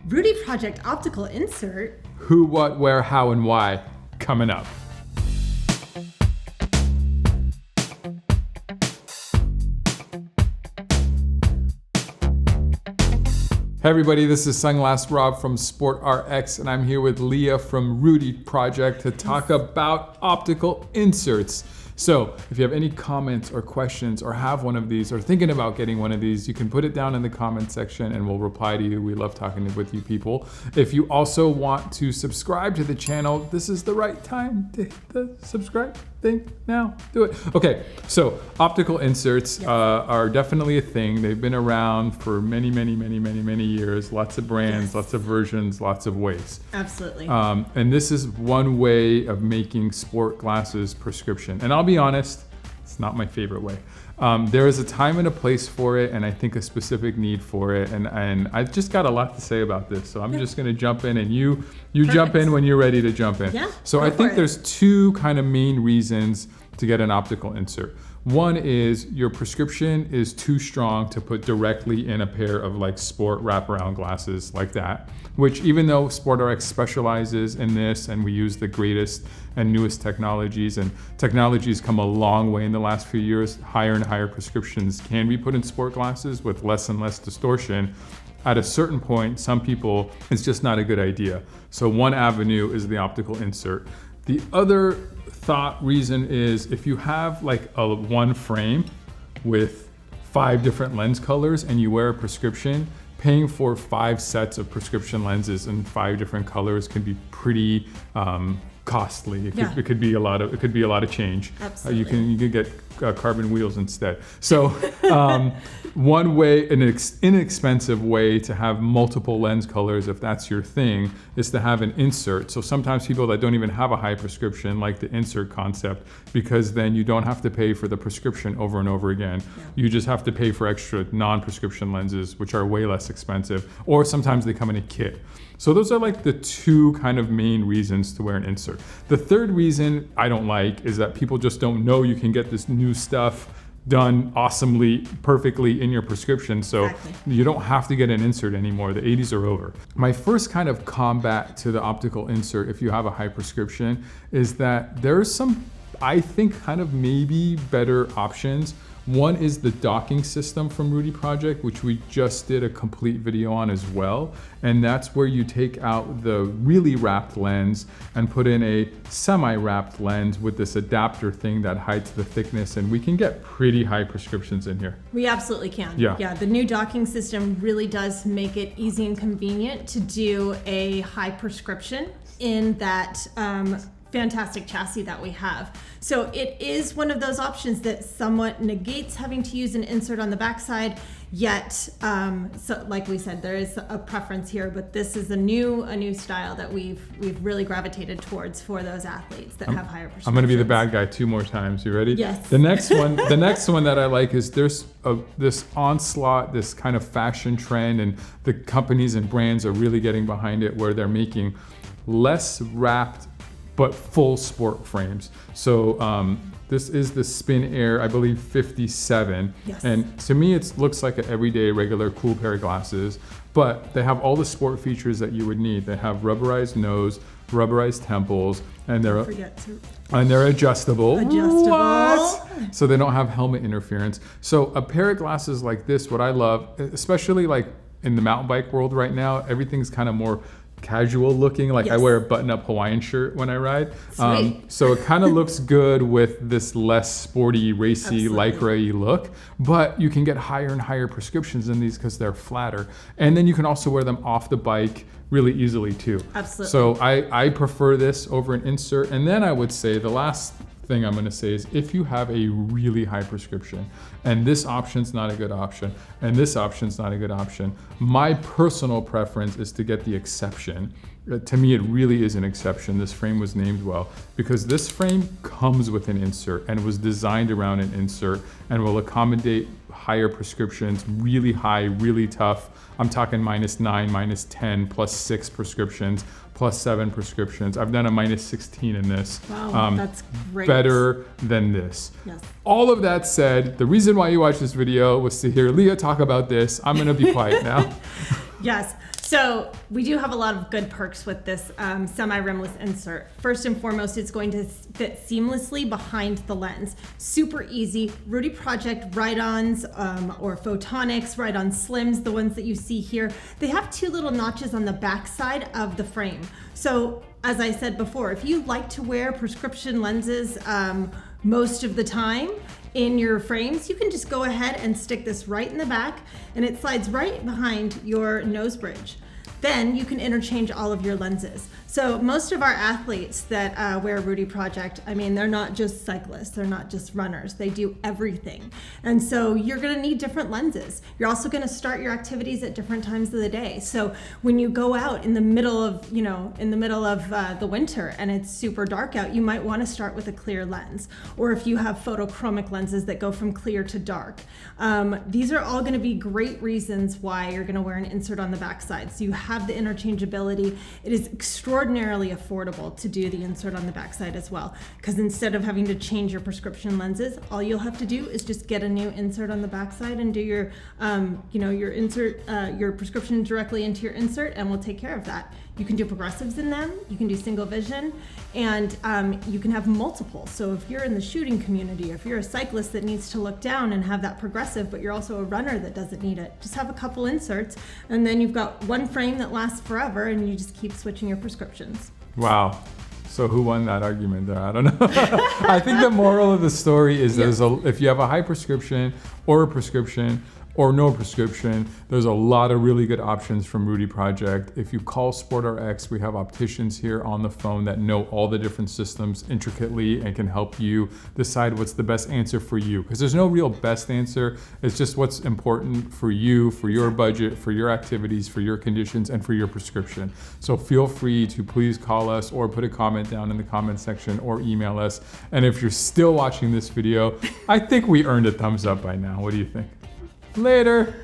Rudy Project optical insert. Who, what, where, how, and why, coming up. Hey everybody, this is Sunglass Rob from Sport RX, and I'm here with Leah from Rudy Project to talk about optical inserts. So if you have any comments or questions or have one of these or thinking about getting one of these, you can put it down in the comment section and we'll reply to you. We love talking with you people. If you also want to subscribe to the channel, this is the right time to hit the subscribe thing now. Do it. Okay, so optical inserts are definitely a thing. They've been around for many years. Lots of brands, lots of versions, lots of ways. Absolutely. And this is one way of making sport glasses prescription. And I'll be honest, it's not my favorite way. There is a time and a place for it, and I think a specific need for it. And I've just got a lot to say about this. So I'm just going to jump in, and you jump in when you're ready to jump in. Yeah, so I think there's two kind of main reasons to get an optical insert. One is your prescription is too strong to put directly in a pair of like sport wraparound glasses like that, which even though Sport RX specializes in this and we use the greatest and newest technologies, and technologies come a long way in the last few years, higher and higher prescriptions can be put in sport glasses with less and less distortion. At a certain point, some people, it's just not a good idea. So one avenue is the optical insert. The other reason is if you have like a one frame with 5 different lens colors and you wear a prescription, paying for 5 sets of prescription lenses in 5 different colors can be pretty costly. It could be a lot of change. Absolutely. You can get carbon wheels instead. So one way, an inexpensive way to have multiple lens colors, if that's your thing, is to have an insert. So sometimes people that don't even have a high prescription like the insert concept, because then you don't have to pay for the prescription over and over again. You just have to pay for extra non-prescription lenses, which are way less expensive, or sometimes they come in a kit. So those are like the two kind of main reasons to wear an insert. The third reason I don't like is that people just don't know you can get this new stuff done awesomely, perfectly in your prescription. So you don't have to get an insert anymore. The 80s are over. My first kind of combat to the optical insert, if you have a high prescription, is that there's some, I think, kind of maybe better options. One is the docking system from Rudy Project, which we just did a complete video on as well. And that's where you take out the really wrapped lens and put in a semi-wrapped lens with this adapter thing that hides the thickness. And we can get pretty high prescriptions in here. We absolutely can. Yeah, the new docking system really does make it easy and convenient to do a high prescription in that fantastic chassis that we have. So it is one of those options that somewhat negates having to use an insert on the backside, yet so like we said, there is a preference here, but this is a new style that we've really gravitated towards for those athletes that have higher prescriptions. I'm going to be the bad guy 2 more times. You ready? Yes. The next one that I like is there's this onslaught, this kind of fashion trend, and the companies and brands are really getting behind it, where they're making less wrapped but full sport frames. So this is the Spin Air, I believe 57. Yes. And to me, it looks like an everyday, regular, cool pair of glasses, but they have all the sport features that you would need. They have rubberized nose, rubberized temples, and they're adjustable. What? So they don't have helmet interference. So a pair of glasses like this, what I love, especially like in the mountain bike world right now, everything's kind of more casual looking. Like I wear a button-up Hawaiian shirt when I ride. So it kind of looks good with this less sporty, racy, lycra-y look, but you can get higher and higher prescriptions in these because they're flatter. And then you can also wear them off the bike really easily too. Absolutely. So I prefer this over an insert. And then I would say the last thing I'm going to say is if you have a really high prescription and this option's not a good option and this option's not a good option, my personal preference is to get the exception. To me, it really is an exception. This frame was named well because this frame comes with an insert and was designed around an insert and will accommodate higher prescriptions, really high, really tough. I'm talking -9, -10, +6 prescriptions, +7 prescriptions. I've done a -16 in this. Wow, that's great. Better than this. Yes. All of that said, the reason why you watched this video was to hear Leah talk about this. I'm gonna be quiet now. Yes. So we do have a lot of good perks with this semi-rimless insert. First and foremost, it's going to fit seamlessly behind the lens. Super easy. Rudy Project Ride-Ons or Photonics, Ride-On Slims, the ones that you see here, they have two little notches on the back side of the frame. So as I said before, if you like to wear prescription lenses most of the time in your frames, you can just go ahead and stick this right in the back, and it slides right behind your nose bridge. Then you can interchange all of your lenses. So most of our athletes that wear Rudy Project, I mean, they're not just cyclists, they're not just runners, they do everything. And so you're gonna need different lenses. You're also gonna start your activities at different times of the day. So when you go out in the middle of, the winter and it's super dark out, you might wanna start with a clear lens. Or if you have photochromic lenses that go from clear to dark. These are all gonna be great reasons why you're gonna wear an insert on the backside. So you have the interchangeability. It is extraordinarily affordable to do the insert on the backside as well, because instead of having to change your prescription lenses, all you'll have to do is just get a new insert on the backside and do your your prescription directly into your insert, and we'll take care of that. You can do progressives in them, you can do single vision, and you can have multiple. So if you're in the shooting community, if you're a cyclist that needs to look down and have that progressive, but you're also a runner that doesn't need it, just have a couple inserts, and then you've got one frame that lasts forever, and you just keep switching your prescriptions. Wow. So who won that argument there? I don't know. I think the moral of the story is if you have a high prescription or a prescription or no prescription, there's a lot of really good options from Rudy Project. If you call SportRx, we have opticians here on the phone that know all the different systems intricately and can help you decide what's the best answer for you. Because there's no real best answer. It's just what's important for you, for your budget, for your activities, for your conditions, and for your prescription. So feel free to please call us or put a comment down in the comment section or email us. And if you're still watching this video, I think we earned a thumbs up by now. What do you think? Later.